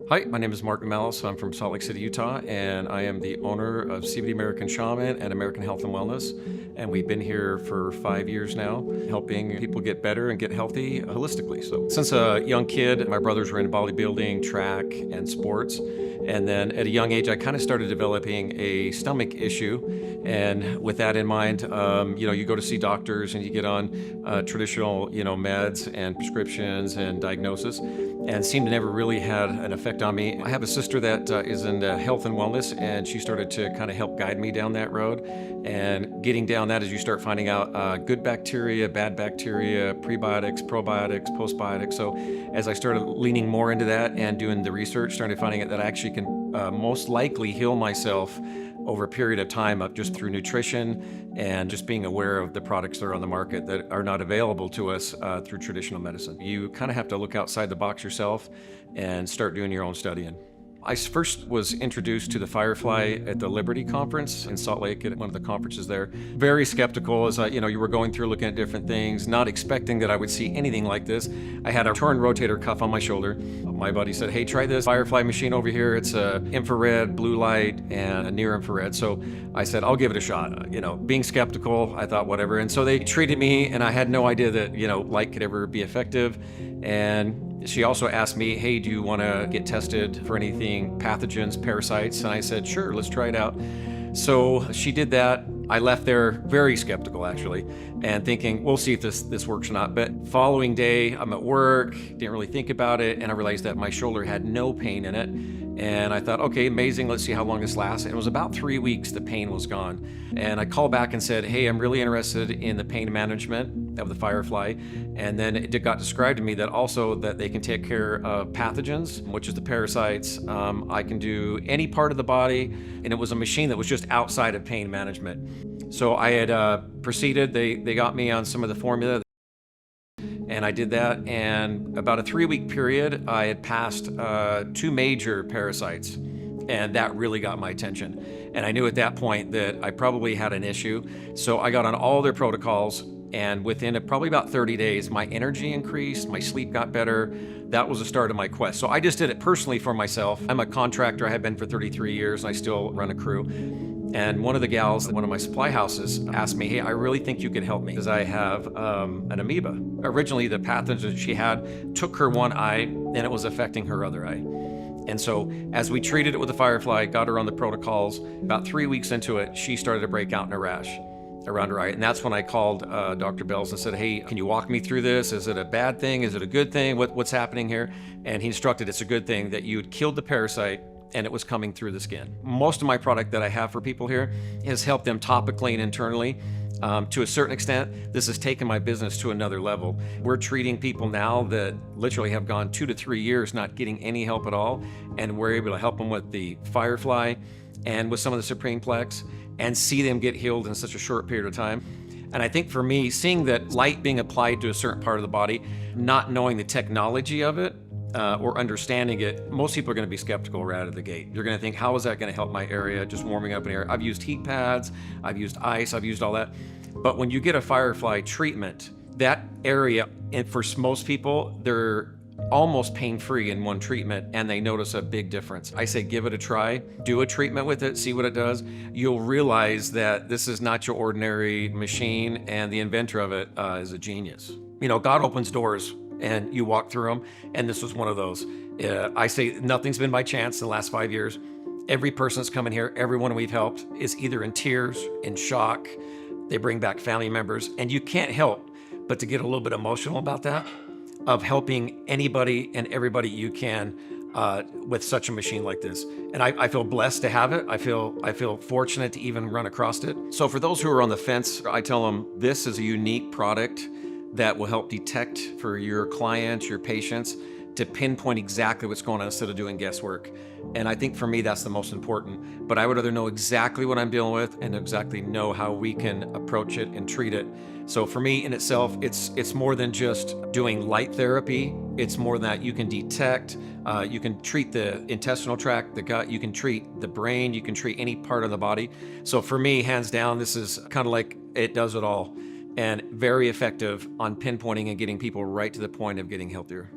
Hi, my name is Mark Mamalis. I'm from Salt Lake City, Utah, and I am the owner of CBD American Shaman and American Health and Wellness. And we've been here for 5 years now, helping people get better and get healthy holistically. So, since a young kid, my brothers were in bodybuilding, track, and sports. And then at a young age, I kind of started developing a stomach issue. And with that in mind, you go to see doctors and you get on traditional, meds and prescriptions and diagnosis, and seemed to never really had an effect on me. I have a sister that is in health and wellness, and she started to kind of help guide me down that road. And getting down that, as you start finding out good bacteria, bad bacteria, prebiotics, probiotics, postbiotics. So as I started leaning more into that and doing the research, started finding out that I actually can most likely heal myself over a period of time just through nutrition and just being aware of the products that are on the market that are not available to us through traditional medicine. You kind of have to look outside the box yourself and start doing your own studying. I first was introduced to the Firefly at the Liberty Conference in Salt Lake at one of the conferences there. Very skeptical as you were going through looking at different things, not expecting that I would see anything like this. I had a torn rotator cuff on my shoulder. My buddy said, "Hey, try this Firefly machine over here. It's a infrared, blue light, and a near infrared." So I said, "I'll give it a shot." Being skeptical, I thought whatever. And so they treated me, and I had no idea that light could ever be effective. And she also asked me, "Hey, do you want to get tested for anything, pathogens, parasites?" And I said, "Sure, let's try it out." So she did that. I left there very skeptical, actually, and thinking, we'll see if this works or not. But following day, I'm at work, didn't really think about it, and I realized that my shoulder had no pain in it. And I thought, okay, amazing, let's see how long this lasts. And it was about 3 weeks, the pain was gone. And I called back and said, "Hey, I'm really interested in the pain management of the Firefly." And then it got described to me that also that they can take care of pathogens, which is the parasites. I can do any part of the body, and it was a machine that was just outside of pain management. So I had proceeded, they got me on some of the formula, and I did that, and about a 3-week period, I had passed 2 major parasites, and that really got my attention. And I knew at that point that I probably had an issue, so I got on all their protocols, and within probably about 30 days, my energy increased, my sleep got better. That was the start of my quest. So I just did it personally for myself. I'm a contractor, I have been for 33 years, and I still run a crew. And one of the gals at one of my supply houses asked me, "Hey, I really think you could help me because I have an amoeba." Originally, the pathogen she had took her one eye and it was affecting her other eye. And so as we treated it with the Firefly, got her on the protocols, about 3 weeks into it, she started to break out in a rash around her eye. And that's when I called Dr. Bells and said, "Hey, can you walk me through this? Is it a bad thing? Is it a good thing? What's happening here?" And he instructed it's a good thing that you had killed the parasite and it was coming through the skin. Most of my product that I have for people here has helped them topically and internally. To a certain extent, this has taken my business to another level. We're treating people now that literally have gone 2 to 3 years not getting any help at all, and we're able to help them with the Firefly and with some of the Supreme Plex and see them get healed in such a short period of time. And I think for me, seeing that light being applied to a certain part of the body, not knowing the technology of it, or understanding it, most people are going to be skeptical right out of the gate. They're going to think, how is that going to help my area, just warming up an area? I've used heat pads, I've used ice, I've used all that. But when you get a Firefly treatment, that area, and for most people, they're almost pain-free in one treatment, and they notice a big difference. I say give it a try, do a treatment with it, see what it does. You'll realize that this is not your ordinary machine, and the inventor of it is a genius. God opens doors and you walk through them, and this was one of those. I say nothing's been by chance in the last 5 years. Every person that's come in here, everyone we've helped is either in tears, in shock. They bring back family members, and you can't help but to get a little bit emotional about that, of helping anybody and everybody you can with such a machine like this. And I feel blessed to have it. I feel fortunate to even run across it. So for those who are on the fence, I tell them this is a unique product that will help detect for your clients, your patients, to pinpoint exactly what's going on instead of doing guesswork. And I think for me, that's the most important. But I would rather know exactly what I'm dealing with and exactly know how we can approach it and treat it. So for me in itself, it's more than just doing light therapy. It's more than that. You can detect, you can treat the intestinal tract, the gut, you can treat the brain, you can treat any part of the body. So for me, hands down, this is kind of like it does it all, and very effective on pinpointing and getting people right to the point of getting healthier.